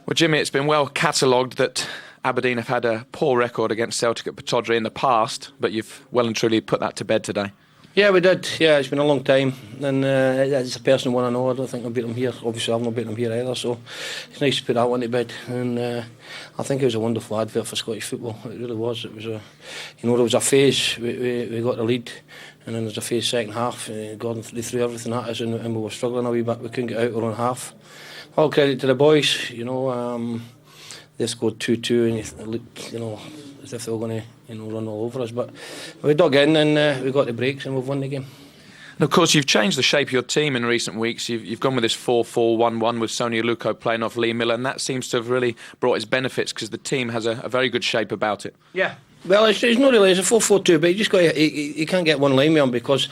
Well, Jimmy, it's been well catalogued that Aberdeen have had a poor record against Celtic at Pittodrie in the past, but you've well and truly put that to bed today. Yeah, we did. Yeah, it's been a long time, and it's a personal one I know. I don't think I'll beat them here. Obviously, I've not beaten them here either, so it's nice to put that one to bed. And I think it was a wonderful advert for Scottish football. It really was. It was there was a phase. We got the lead, and then there was a phase second half. Gordon threw everything at us, and we were struggling a wee bit. We couldn't get out our own half. All credit to the boys. They scored 2-2, and it looked, as if they were going to, run all over us. But we dug in, and we got the breaks, and we've won the game. And of course, you've changed the shape of your team in recent weeks. You've gone with this 4-4-1-1 with Sonia Luko playing off Lee Miller, and that seems to have really brought its benefits because the team has a very good shape about it. Yeah. Well, it's not really. It's a 4-4-2, but you can't get one line with him because,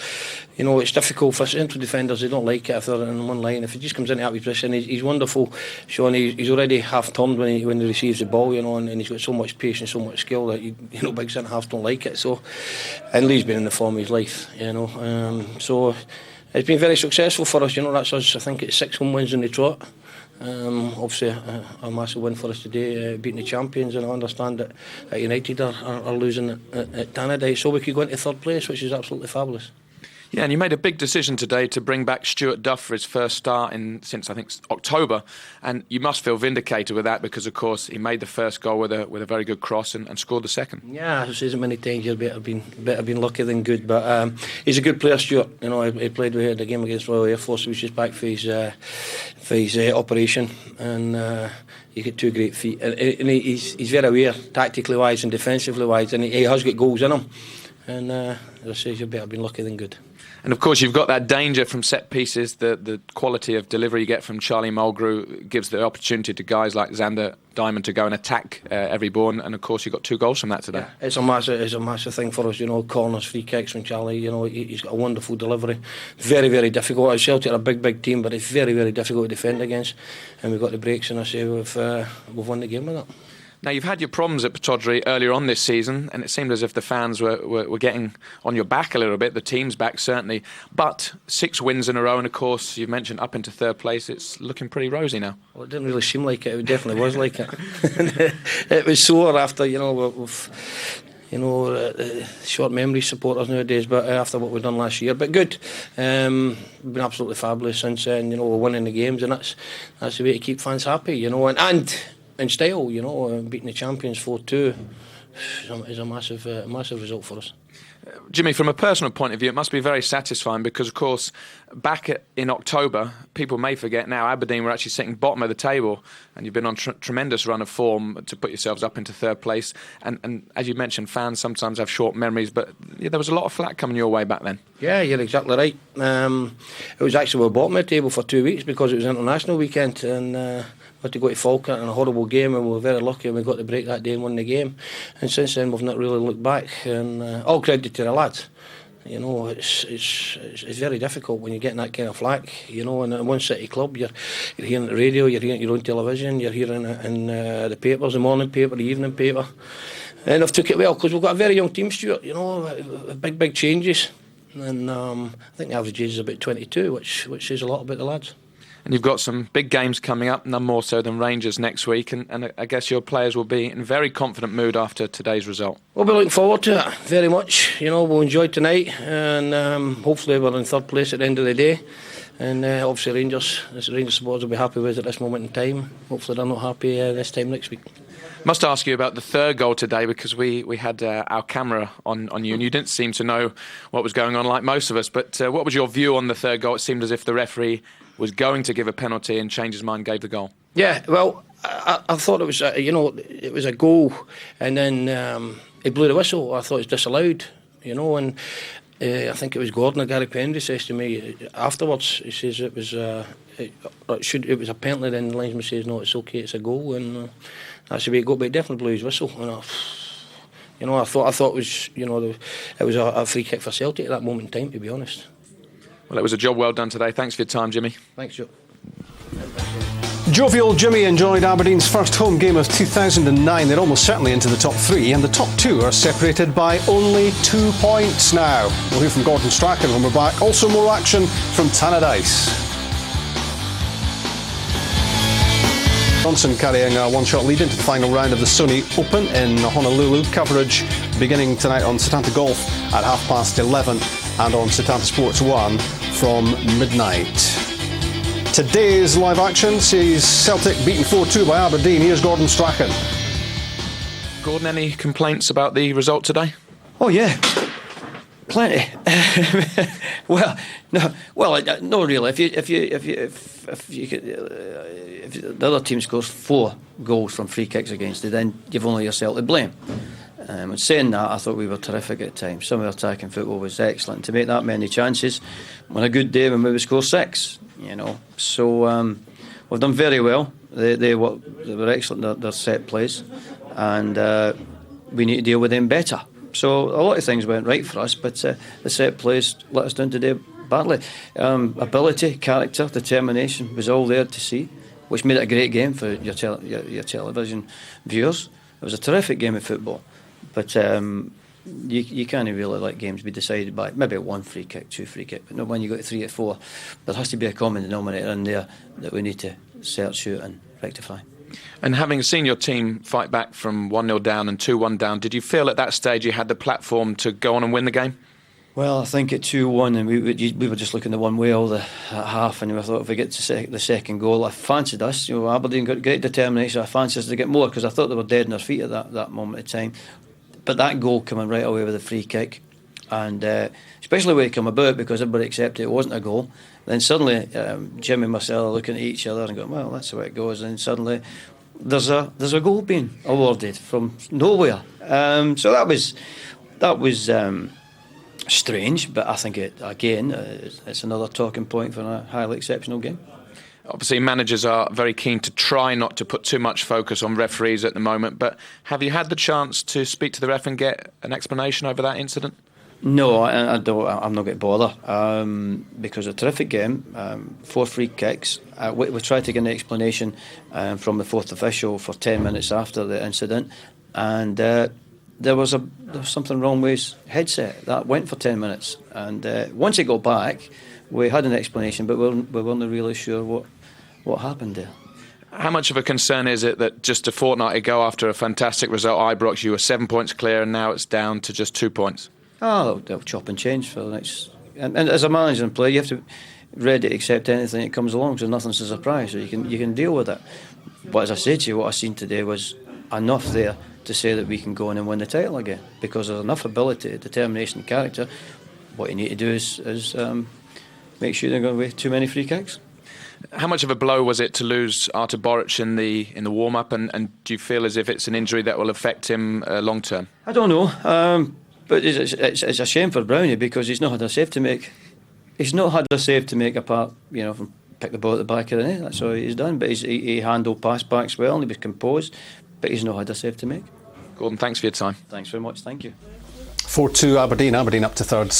it's difficult for central defenders. They don't like it if they're in one line. If he just comes into that position, he's wonderful. Sean, he's already half turned when he receives the ball, and he's got so much patience, so much skill that big centre halves don't like it. So, and Lee's been in the form of his life, So it's been very successful for us. That's us. I think it's 6 home wins in the trot. Obviously a massive win for us today, beating the champions, and I understand that United are losing at Tannadice, so we could go into third place, which is absolutely fabulous. Yeah, and you made a big decision today to bring back Stuart Duff for his first start since I think October, and you must feel vindicated with that because of course he made the first goal with a very good cross and scored the second. Yeah, I've said it many times, you'd better been lucky than good, but he's a good player, Stuart. He played with the game against Royal Air Force. He was just back for his operation, and he got 2 great feet, and he's very aware tactically wise and defensively wise, and he has got goals in him, and as I say, you'd better been lucky than good. And of course you've got that danger from set pieces. The quality of delivery you get from Charlie Mulgrew gives the opportunity to guys like Xander Diamond to go and attack every ball, and of course you got 2 goals from that today. Yeah, it's a massive thing for us, corners, free kicks from Charlie. He's got a wonderful delivery. Very, very difficult. Celtic are a big team, but it's very, very difficult to defend against, and we've got the breaks, and I say we've won the game with that. Now, you've had your problems at Pittodrie earlier on this season, and it seemed as if the fans were getting on your back a little bit, the team's back certainly, but 6 wins in a row, and of course, you've mentioned up into third place, it's looking pretty rosy now. Well, it didn't really seem like it definitely was like it. It was sore after, short memory supporters nowadays, but after what we've done last year, but good. We've been absolutely fabulous since then, we're winning the games, and that's the way to keep fans happy, and in style, beating the champions 4-2 is a massive result for us. Jimmy, from a personal point of view, it must be very satisfying because, of course, back in October, people may forget now, Aberdeen were actually sitting bottom of the table, and you've been on tremendous run of form to put yourselves up into third place. And as you mentioned, fans sometimes have short memories, but there was a lot of flack coming your way back then. Yeah, you're exactly right. It was actually we were bottom of the table for 2 weeks because it was international weekend, and we had to go to Falkirk in a horrible game, and we were very lucky and we got the break that day and won the game. And since then we've not really looked back, and all credit to the lads. It's very difficult when you're getting that kind of flack, in one city club. You're hearing the radio, you're hearing your own television, you're hearing it in the papers, the morning paper, the evening paper, and I've took it well because we've got a very young team, Stuart, big changes, and I think the average age is about 22, which says a lot about the lads. And you've got some big games coming up, none more so than Rangers next week, and I guess your players will be in very confident mood after today's result. We'll be looking forward to it very much. We'll enjoy tonight, and hopefully we're in third place at the end of the day. And obviously Rangers supporters will be happy with it at this moment in time. Hopefully they're not happy this time next week. Must ask you about the third goal today because we had our camera on you and you didn't seem to know what was going on like most of us. But what was your view on the third goal? It seemed as if the referee was going to give a penalty and changed his mind, gave the goal. Yeah, well, I thought it was it was a goal, and then he blew the whistle. I thought it was disallowed, and I think it was Gordon or Gary Pendry says to me afterwards, he says it was it was a penalty, then the linesman says no, it's okay, it's a goal, and that's the way it got, but he definitely blew his whistle, and I thought it was it was a free kick for Celtic at that moment in time, to be honest. Well, it was a job well done today. Thanks for your time, Jimmy. Thanks, Joe. Jovial Jimmy enjoyed Aberdeen's first home game of 2009. They're almost certainly into the top 3, and the top 2 are separated by only 2 points now. We'll hear from Gordon Strachan when we're back. Also more action from Tannadice. Munson carrying a one-shot lead into the final round of the Sony Open in Honolulu. Coverage beginning tonight on Setanta Golf at 11:30 and on Setanta Sports 1 from midnight. Today's live action sees Celtic beaten 4-2 by Aberdeen. Here's Gordon Strachan. Gordon, any complaints about the result today? Oh yeah, plenty. No, really. If the other team scores 4 goals from free kicks against it, then you've only yourself to blame. Saying that, I thought we were terrific at times. Some of our attacking football was excellent. To make that many chances on a good day when we would score 6, So we've done very well. They were excellent. Their set plays, and we need to deal with them better. So a lot of things went right for us, but the set plays let us down today badly. Ability, character, determination was all there to see, which made it a great game for your television viewers. It was a terrific game of football, but you can't really let games be decided by maybe 1 free kick, 2 free kick, but not when you go to 3 or 4. There has to be a common denominator in there that we need to search out and rectify. And having seen your team fight back from 1-0 down and 2-1 down, did you feel at that stage you had the platform to go on and win the game? Well, I think at 2-1, and we were just looking the one way all the half, and we thought if we get to the second goal, I fancied us. Aberdeen got great determination. I fancied us to get more because I thought they were dead on their feet at that moment of time. But that goal coming right away with a free kick, and especially when it came about because everybody accepted it wasn't a goal. Then suddenly, Jim and myself are looking at each other and going, "Well, that's the way it goes." And suddenly, there's a goal being awarded from nowhere. So that was strange, but I think it's another talking point for a highly exceptional game. Obviously, managers are very keen to try not to put too much focus on referees at the moment, but have you had the chance to speak to the ref and get an explanation over that incident? No, I don't. I'm not going to bother because a terrific game, 4 free kicks. We tried to get an explanation from the 4th official for 10 minutes after the incident, and there was something wrong with his headset. That went for 10 minutes, and once he got back, we had an explanation, but we weren't really sure what happened there. How much of a concern is it that just a fortnight ago, after a fantastic result, Ibrox, you were 7 points clear, and now it's down to just 2 points? Oh, they'll chop and change for the next. And as a manager and player, you have to be ready to accept anything that comes along, so nothing's a surprise. So you can deal with it. But as I said to you, what I seen today was enough there to say that we can go in and win the title again because there's enough ability, determination, and character. What you need to do is make sure they're going to away too many free kicks. How much of a blow was it to lose Artur Boric in the warm-up, and do you feel as if it's an injury that will affect him long term? I don't know. But it's a shame for Brownie because he's not had a save to make. He's not had a save to make apart, from pick the ball at the back of the net. That's all he's done. But he handled pass backs well and he was composed. But he's not had a save to make. Gordon, thanks for your time. Thanks very much. Thank you. 4-2 Aberdeen. Aberdeen up to 3rd.